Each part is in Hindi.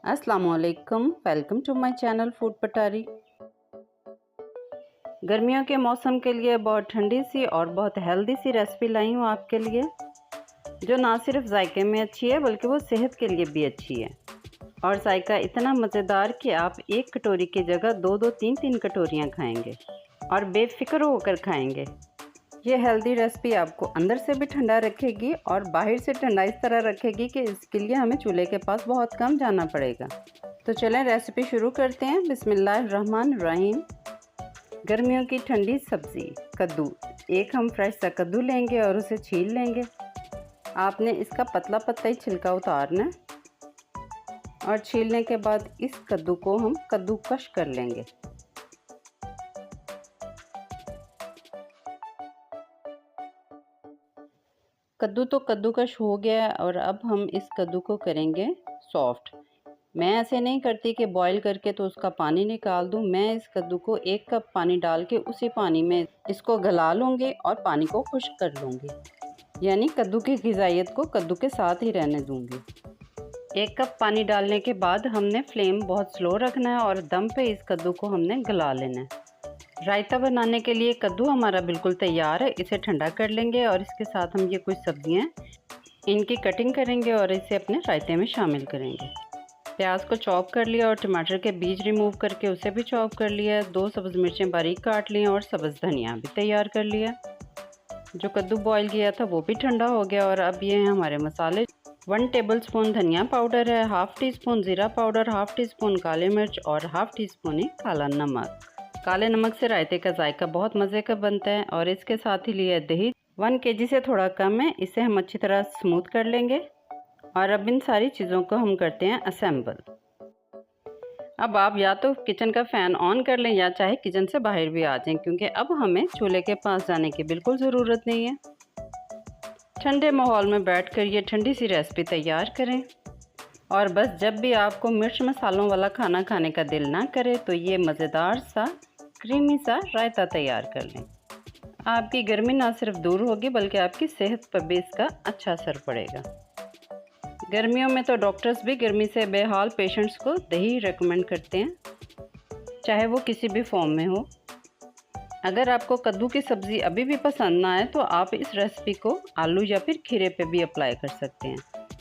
अस्सलामुअलैकुम, welcome to my channel Food Patari. गर्मियों के मौसम के लिए बहुत ठंडी सी और बहुत हेल्दी सी रेसिपी लाई हूँ आपके लिए, जो ना सिर्फ जायके में अच्छी है बल्कि वो सेहत के लिए भी अच्छी है। और जायका इतना मज़ेदार कि आप एक कटोरी की जगह दो दो तीन तीन कटोरियाँ खाएंगे और बेफिक्र होकर खाएंगे। ये हेल्दी रेसिपी आपको अंदर से भी ठंडा रखेगी और बाहर से ठंडा इस तरह रखेगी कि इसके लिए हमें चूल्हे के पास बहुत कम जाना पड़ेगा। तो चलें रेसिपी शुरू करते हैं। बिस्मिल्लाहिर्रहमानिर्रहीम। गर्मियों की ठंडी सब्ज़ी कद्दू। एक हम फ्रेश सा कद्दू लेंगे और उसे छील लेंगे। आपने इसका पतला पतला ही छिलका उतारना है और छीलने के बाद इस कद्दू को हम कद्दूकश कर लेंगे। कद्दू तो कद्दूकश हो गया है और अब हम इस कद्दू को करेंगे सॉफ्ट। मैं ऐसे नहीं करती कि बॉईल करके तो उसका पानी निकाल दूं। मैं इस कद्दू को 1 कप पानी डाल के उसी पानी में इसको गला लूँगी और पानी को खुश्क कर लूँगी, यानी कद्दू की ग़िज़ाइयत को कद्दू के साथ ही रहने दूँगी। 1 कप पानी डालने के बाद हमने फ्लेम बहुत स्लो रखना है और दम पे इस कद्दू को हमने गला लेना है। रायता बनाने के लिए कद्दू हमारा बिल्कुल तैयार है। इसे ठंडा कर लेंगे और इसके साथ हम ये कुछ सब्जियां इनकी कटिंग करेंगे और इसे अपने रायते में शामिल करेंगे। प्याज को चॉप कर लिया और टमाटर के बीज रिमूव करके उसे भी चॉप कर लिया। 2 सब्ज़ मिर्चें बारीक काट ली और सब्ज़ धनिया भी तैयार कर लिया। जो कद्दू बॉयल किया था वो भी ठंडा हो गया। और अब ये हैं हमारे मसाले। 1 टेबलस्पून धनिया पाउडर है, ½ टीस्पून ज़ीरा पाउडर, ½ टीस्पून काली मिर्च और ½ टीस्पून ही काला नमक। काले नमक से रायते का जायका बहुत मज़े का बनता है। और इसके साथ ही लिया दही, 1 केजी से थोड़ा कम है। इसे हम अच्छी तरह स्मूथ कर लेंगे। और अब इन सारी चीज़ों को हम करते हैं असेंबल। अब आप या तो किचन का फ़ैन ऑन कर लें या चाहे किचन से बाहर भी आ जाएं, क्योंकि अब हमें चूल्हे के पास जाने की बिल्कुल ज़रूरत नहीं है। ठंडे माहौल में बैठकर ये ठंडी सी रेसिपी तैयार करें। और बस जब भी आपको मिर्च मसालों वाला खाना खाने का दिल ना करे तो ये मज़ेदार सा क्रीमी सा रायता तैयार कर लें। आपकी गर्मी ना सिर्फ दूर होगी बल्कि आपकी सेहत पर भी इसका अच्छा असर पड़ेगा। गर्मियों में तो डॉक्टर्स भी गर्मी से बेहाल पेशेंट्स को दही रेकमेंड करते हैं, चाहे वो किसी भी फॉर्म में हो। अगर आपको कद्दू की सब्ज़ी अभी भी पसंद ना आए तो आप इस रेसिपी को आलू या फिर खीरे पे भी अप्लाई कर सकते हैं,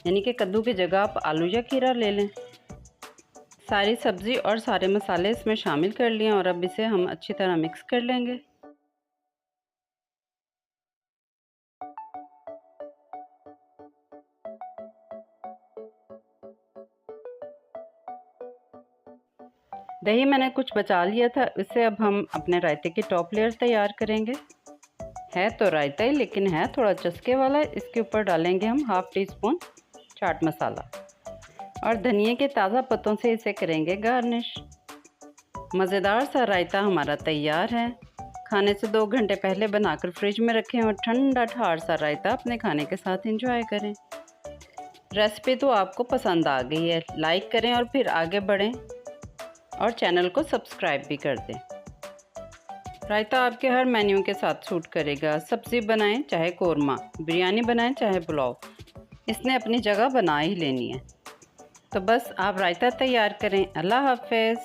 यानी कि कद्दू की जगह आप आलू या खीरा ले लें। सारी सब्ज़ी और सारे मसाले इसमें शामिल कर लिए और अब इसे हम अच्छी तरह मिक्स कर लेंगे। दही मैंने कुछ बचा लिया था, इससे अब हम अपने रायते की टॉप लेयर तैयार करेंगे। है तो रायता ही लेकिन है थोड़ा चस्के वाला। इसके ऊपर डालेंगे हम ½ टीस्पून चाट मसाला और धनिए के ताज़ा पत्तों से इसे करेंगे गार्निश। मज़ेदार सा रायता हमारा तैयार है। खाने से 2 घंटे पहले बनाकर फ्रिज में रखें और ठंडा ठार सा रायता अपने खाने के साथ एंजॉय करें। रेसिपी तो आपको पसंद आ गई है, लाइक करें और फिर आगे बढ़ें और चैनल को सब्सक्राइब भी कर दें। रायता आपके हर मेन्यू के साथ सूट करेगा। सब्ज़ी बनाएं चाहे कोरमा, बिरयानी बनाएं चाहे पुलाव, इसने अपनी जगह बना ही लेनी है। तो बस आप रायता तैयार करें। अल्लाह हाफ़िज़।